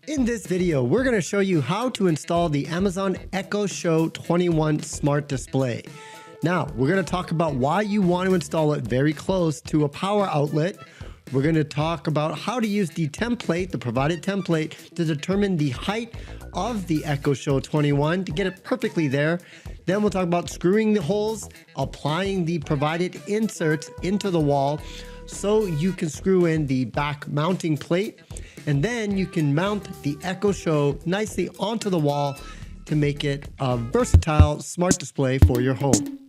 In this video, we're going to show you how to install the Amazon Echo Show 21 smart display. Now, we're going to talk about why you want to install it very close to a power outlet. We're going to talk about how to use the template, the provided template, to determine the height of the Echo Show 21 to get it perfectly there. Then we'll talk about screwing the holes, applying the provided inserts into the wall so you can screw in the back mounting plate, and then you can mount the Echo Show nicely onto the wall to make it a versatile smart display for your home.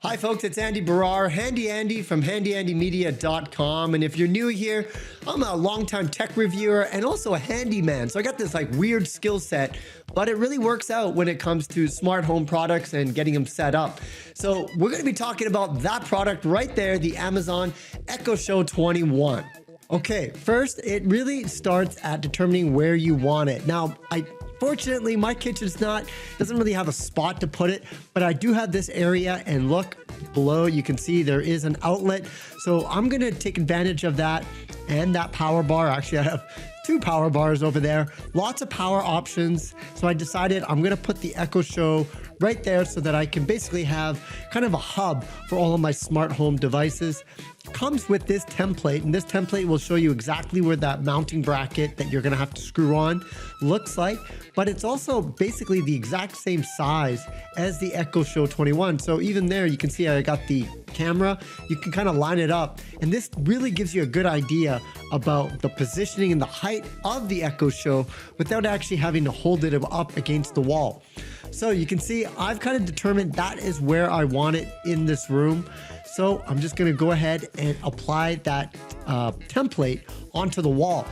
Hi folks, it's Andy Baryer, Handy Andy from handyandymedia.com. And if you're new here, I'm a longtime tech reviewer and also a handyman. So I got this weird skill set, but it really works out when it comes to smart home products and getting them set up. So we're going to be talking about that product right there, the Amazon Echo Show 21. Okay, first, it really starts at determining where you want it. Now, fortunately, my kitchen's doesn't really have a spot to put it, but I do have this area, and look below, you can see there is an outlet. So I'm gonna take advantage of that and that power bar. Actually, I have two power bars over there, lots of power options. So I decided I'm gonna put the Echo Show right there so that I can basically have kind of a hub for all of my smart home devices. It comes with this template, and this template will show you exactly where that mounting bracket that you're gonna have to screw on looks like, but it's also basically the exact same size as the Echo Show 21. So even there, you can see I got the camera, you can kind of line it up, and this really gives you a good idea about the positioning and the height of the Echo Show without actually having to hold it up against the wall. So you can see I've kind of determined that is where I want it in this room. So I'm just gonna go ahead and apply that template onto the wall.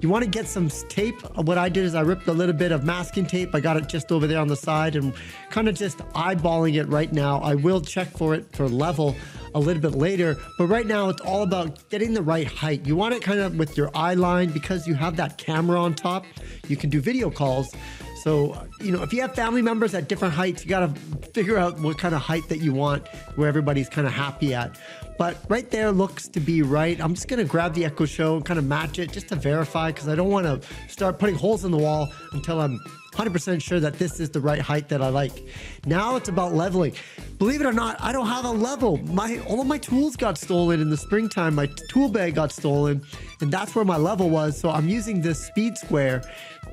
You want to get some tape. What I did is I ripped a little bit of masking tape. I got it just over there on the side and kind of just eyeballing it right now. I will check for it for level a little bit later, but right now it's all about getting the right height. You want it kind of with your eye line because you have that camera on top. You can do video calls. So, if you have family members at different heights, you got to figure out what kind of height that you want where everybody's kind of happy at. But right there looks to be right. I'm just going to grab the Echo Show and kind of match it just to verify, because I don't want to start putting holes in the wall until I'm 100% sure that this is the right height that I like. Now it's about leveling. Believe it or not, I don't have a level. All of my tools got stolen in the springtime. My tool bag got stolen, and that's where my level was. So I'm using this speed square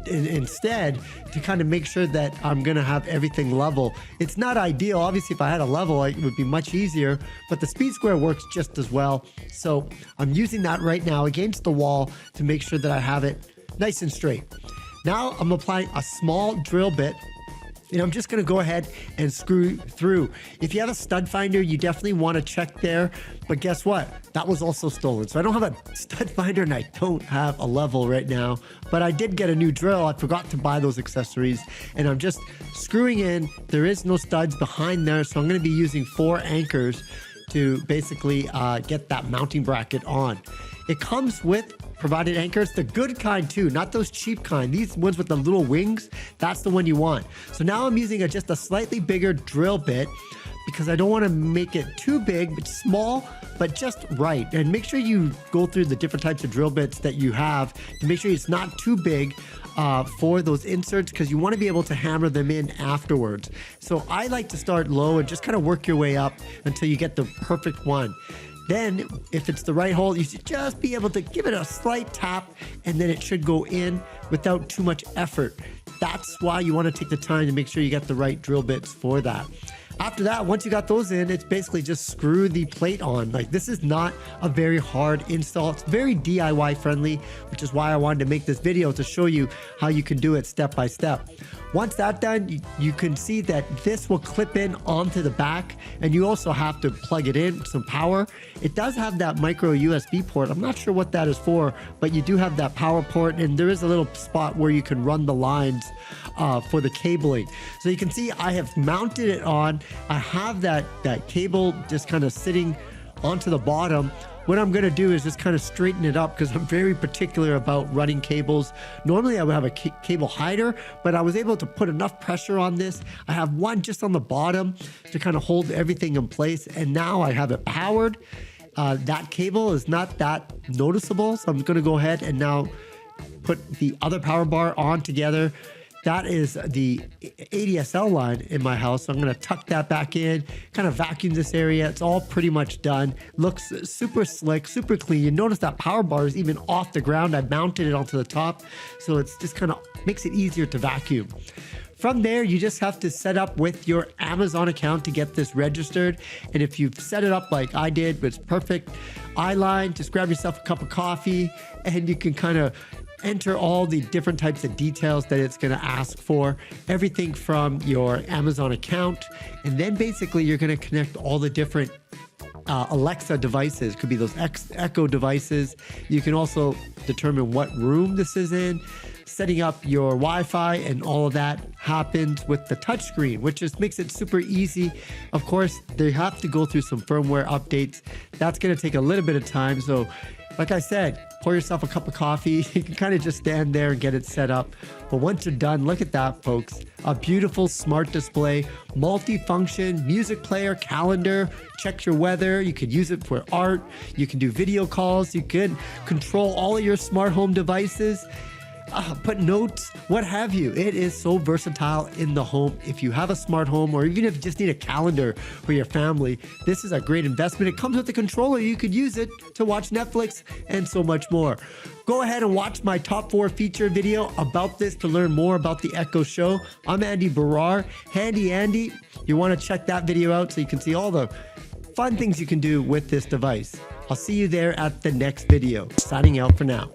instead to kind of make sure that I'm going to have everything level. It's not ideal. Obviously, if I had a level, it would be much easier, but the speed square works just as well. So I'm using that right now against the wall to make sure that I have it nice and straight. Now I'm applying a small drill bit, and I'm just going to go ahead and screw through. If you have a stud finder, you definitely want to check there, but guess what? That was also stolen. So I don't have a stud finder and I don't have a level right now, but I did get a new drill. I forgot to buy those accessories, and I'm just screwing in. There is no studs behind there, so I'm going to be using 4 anchors to basically get that mounting bracket on. It comes with provided anchors, the good kind too, not those cheap kind. These ones with the little wings, that's the one you want. So now I'm using just a slightly bigger drill bit because I don't want to make it too big, but small, but just right. And make sure you go through the different types of drill bits that you have to make sure it's not too big for those inserts, because you want to be able to hammer them in afterwards. So I like to start low and just kind of work your way up until you get the perfect one. Then, if it's the right hole, you should just be able to give it a slight tap, and then it should go in without too much effort. That's why you want to take the time to make sure you get the right drill bits for that. After that, once you got those in, it's basically just screw the plate on. This is not a very hard install. It's very DIY friendly, which is why I wanted to make this video to show you how you can do it step by step. Once that's done, you can see that this will clip in onto the back, and you also have to plug it in, some power. It does have that micro USB port. I'm not sure what that is for, but you do have that power port, and there is a little spot where you can run the lines for the cabling. So you can see I have mounted it on. I have that cable just kind of sitting onto the bottom. What I'm going to do is just kind of straighten it up because I'm very particular about running cables. Normally I would have a cable hider, but I was able to put enough pressure on this. I have one just on the bottom to kind of hold everything in place, and now I have it powered. that cable is not that noticeable. So I'm going to go ahead and now put the other power bar on together. That is the ADSL line in my house. So I'm going to tuck that back in, kind of vacuum this area. It's all pretty much done. Looks super slick, super clean. You notice that power bar is even off the ground. I mounted it onto the top. So it's just kind of makes it easier to vacuum. From there, you just have to set up with your Amazon account to get this registered. And if you've set it up like I did, it's perfect eyeline, just grab yourself a cup of coffee and you can kind of enter all the different types of details that it's going to ask for, everything from your Amazon account. And then basically you're going to connect all the different Alexa devices. Could be those Echo devices. You can also determine what room this is in. Setting up your Wi-Fi and all of that happens with the touchscreen, which just makes it super easy. Of course, they have to go through some firmware updates. That's going to take a little bit of time. So like I said, pour yourself a cup of coffee. You can kind of just stand there and get it set up. But once you're done, look at that, folks. A beautiful smart display, multi-function, music player, calendar, check your weather. You could use it for art. You can do video calls. You can control all of your smart home devices. Put notes, what have you. It is so versatile in the home. If you have a smart home, or even if you just need a calendar for your family, this is a great investment. It comes with a controller. You could use it to watch Netflix and so much more. Go ahead and watch my top 4 feature video about this to learn more about the Echo Show. I'm Andy Baryer, Handy Andy. You want to check that video out so you can see all the fun things you can do with this device. I'll see you there at the next video. Signing out for now.